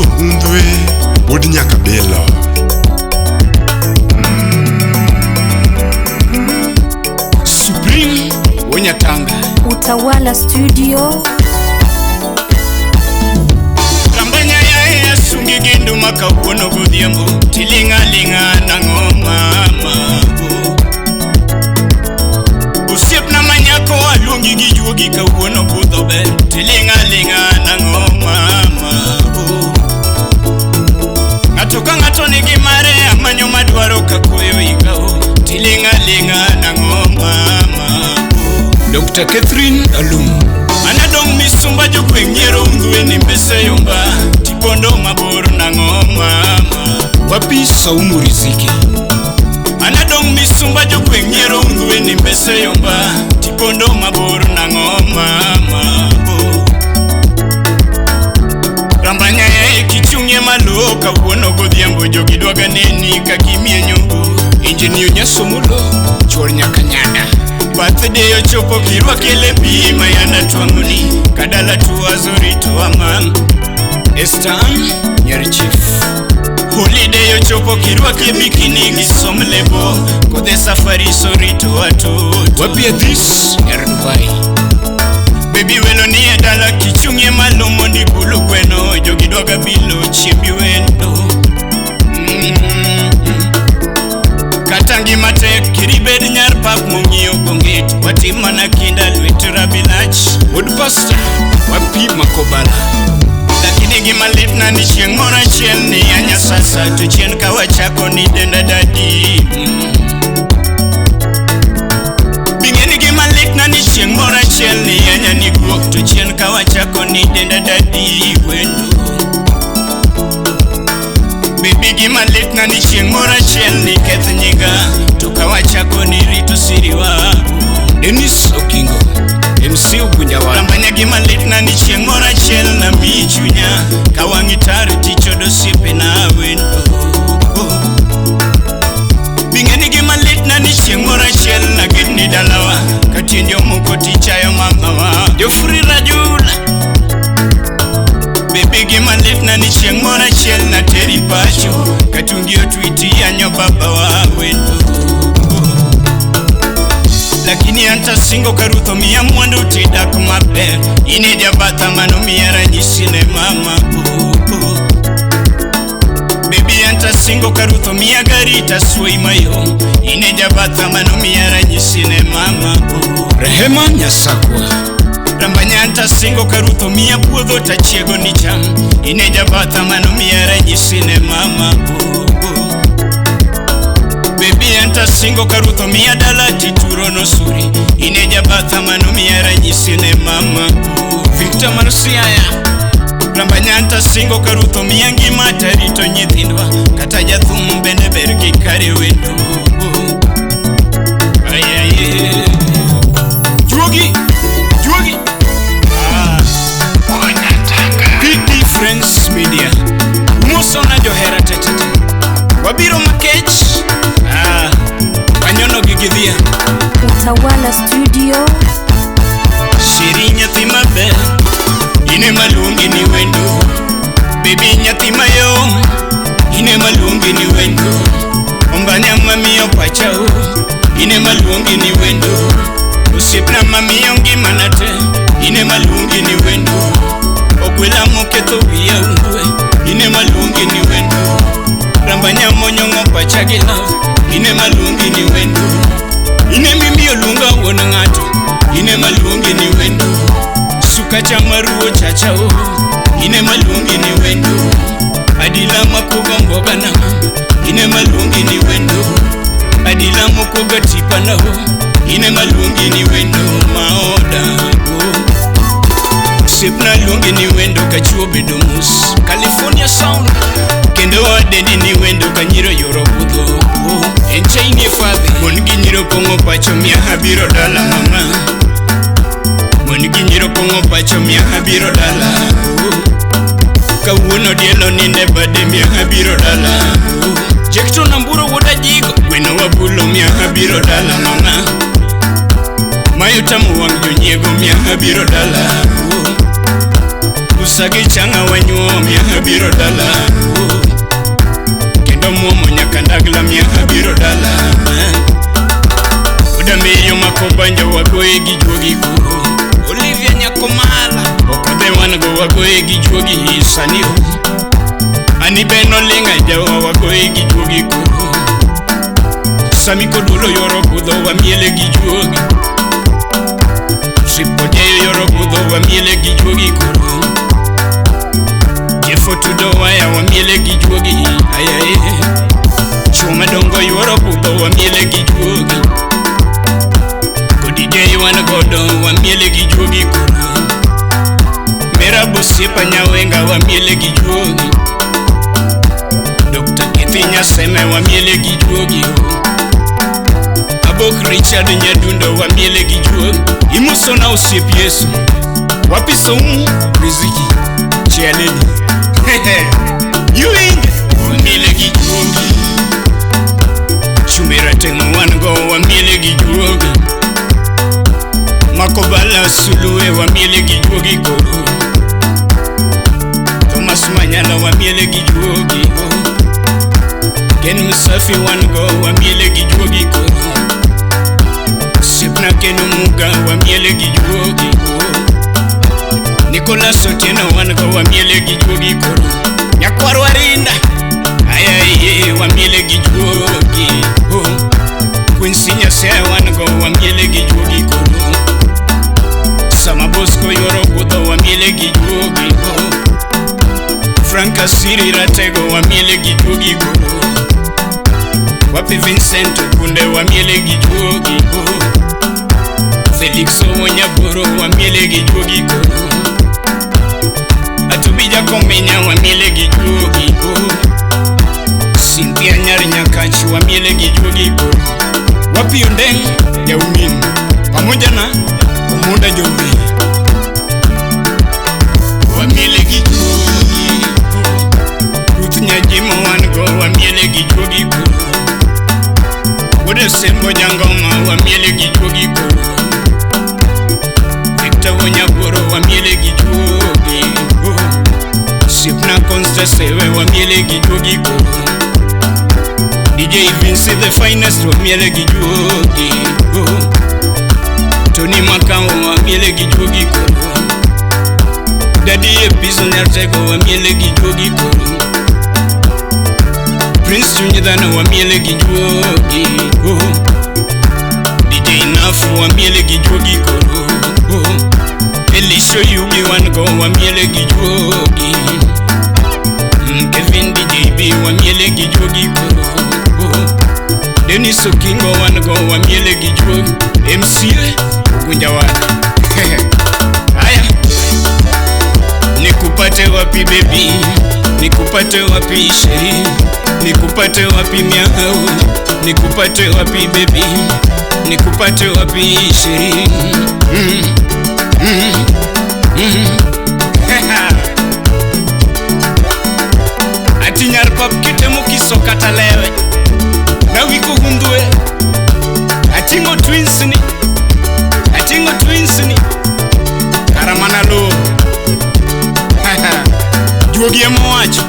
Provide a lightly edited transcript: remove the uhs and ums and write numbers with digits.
gigo undhwe pod nyaka bilo. Supreme Wonyatanga Utawala Studio. Rambanya ya sungi gindu maka uono gudhiambo tilinga linga na ngoma usiep na manyako alungi gijuogi ka uono gudhobe tilinga linga na ngoma ngato ka ngato nigi mare amanyo madwaro kakoyo igao tilinga linga na ngoma Dr. Catherine Alum Anadong misumba jokwengyero undhwe ni mbese yomba Tipondo mabor na ngoma Wapi Saumu Riziki Anadong misumba jokwengyero undhwe ni mbese yomba Tipondo mabor na ngoma Rambanya ya kichunye maloka uono godhiambo jogidwaga neni kakimie nyungu Injinio Nyasomulo chor nyakanyada Birthday ochopo kirwa kele bima yana tuanguni Kadala tuwazuri tuamang Estan nyari chief Holiday ochopo kirwa kebikini gisom lebo Kode safari sori tuwatu Wapia this nyari Dubai Baby welo ni edala kichunye malomo ni bulu kweno Jogidwaga bilo chibi wendo Katangi matek kiribed nyar pak mungio gongit Watima na kinda lwitura bilach Woodbuster wapi makobala Lakini gimalit na ni chieng mora chiel ni anya sasa Tu chien kawachako ni denda dadi Bingeni gimalit na ni chieng mora chiel ni anya ni guok Tu chien kawachako ni denda dadi wendo Baby gimalit na ni chieng mora chiel ni keth nyinga Tukawachako ni rito siri wangu Dennis Okingo MC Ugunjawa Rambanya gimalit na ni chieng mora chiel na michunya Kawangitari tichodo sipe na wendo Bingeni gimalit na ni chieng mora chiel na gidni dalawa Katiendi omuko tichayo mamawa Jofuri Rajula Baby gimalit na ni chieng mora chiel na teri pacho Katungio twiti yanyo baba wa wendo Lakini anta singo karutho miya mwandu tidak maber Ine jabata mano miya ranyisine mama Baby anta singo karutho miya garita suoi mayo Ine jabata mano miya ranyisine mama Rehema Nyasakwa Rambanya anta singo karutho miya puodho tachiego ni cham Ine jabatha mano miya ranyisine mama Baby anta singo karutho miya dala tituro no suri Ine jabatha mano miya ranyisine mama Victor Manusiaya Rambanya anta singo karutho miya ngima tarito nyithindwa Kata jathum bende bergi kare wendo Ayaye Juogi PD Friends Media Musona johera tetete Wabiro makech Wanyono gigidhia Utawala Studio. Shiri nyathi maber Ine malungi ni wendo Baby nyathi mayom Ine malungi ni wendo Ombanya mamiyo pachao Ine malungi ni wendo Usipna mamiyo ngimanate Ine malungi ni wendo Okwela moketho wiya undwe Ine malungi ni wendo Rambanya monyongo pachagi love Ine malungi ni wendo Ine mimiyo lunga wona ngato Ine malungi ni wendo Suka chamaruo chachao Ine malungi ni wendo Adila makuga mboga na Ine malungi ni wendo Adila makuga tipa na Ine malungi ni wendo maoda Sipna lungi ni wendo kachuo bedomus California sound Kendo wadeni ni wendo kanyiro yoro budho Enchaini fadhi Mongi nyiro kongo pacho miya habiro dala mama Mongi nyiro kongo pacho miya habiro dala Kawuono dielo ninde bade miya habiro dala Jekto namburo woda jigo Weno wabulo miya habiro dala mama Mayo tamu wang jonyiego miya habiro dala Usagi changa wanyuomi abiro dala Kendo muomo nyaka ndagla mi abiro dala Uda meyo makobanja wagoye gi juogi ko Olivia nyakomala Okode wango wagoye gi juogi hisani Ani beno linga jawa wagoye gi juogi ko Sami kodulo yoro kudho wa miele gi juogi Sipojeyo yoro kudho wa miele gi juogi ko Jefo tudo waya wa miele gi juogi ayaye Chuma dongo yoro kudho wa miele gi juogi Kodije wana godo wa miele gi juogi ko Mera busipa nyawenga wa miele gi juogi Dr. Kitinya seme wa miele gi juogi Abok Richard Nyadundo wa miele gi juogi Imuso na usiep Yesu Wapiso riziki Chia lady Yuing wa miele gi juogi Shumira tengo wango wa miele gi juogi Makobala Sulue wa miele gi juogi koro Thomas Manyala wa miele gi juogi Ken Musafi wango wa miele gi juogi koro Sipna Kenu Muga wa miele gi juogi Nicolas Otieno wango wa miele gi juogi koro Nyakwaru Arinda ayaye wa miele gi juogi Quincy Nyasea wango wa miele gi juogi koro Sama Bosco yoro kudho wa miele gi juogi Franka Siri Ratego wa miele gi juogi koro Wapi Vincent Kunde wa miele gi juogi Felix Owonyaboro wa miele gi juogi koro Atubija Komenya wa miele gi juogi Cynthia Nyari Nyakachi wa miele gi juogi koro Wapi Ondeng ya Umin pamoja na Omoda Jovi wa miele gi juogi Ruth Nyajimo wango wa miele gi juogi koro Wode Sembo Jangoma wa miele gi juogi koro Victor Onyaboro wa miele gi juogi Sipna Consta Sewe wa miele gi juogi koro DJ Vince the finest wa miele gi juogi Tony Makao wa miele gi juogi koro Daddy Episo Nyartego wa miele gi juogi koro Prince Chunyedana wa miele gi juogi DJ Nafu wa miele gi juogi koro Elisho Yugi wango wa miele gi juogi Kevin DJB wa miele gi juogi koro Dennis Okingo wango wa miele gi juogi MCA Ugunjawani Haya Nikupate wapi baby Nikupate wapi sheri Nikupate wapi miau Nikupate wapi baby Nikupate wapi sheri Ati nyarpap kitemo kisoka talewe Na wiko hundue Atingo twins ni Karamana lo Juogi emo wacho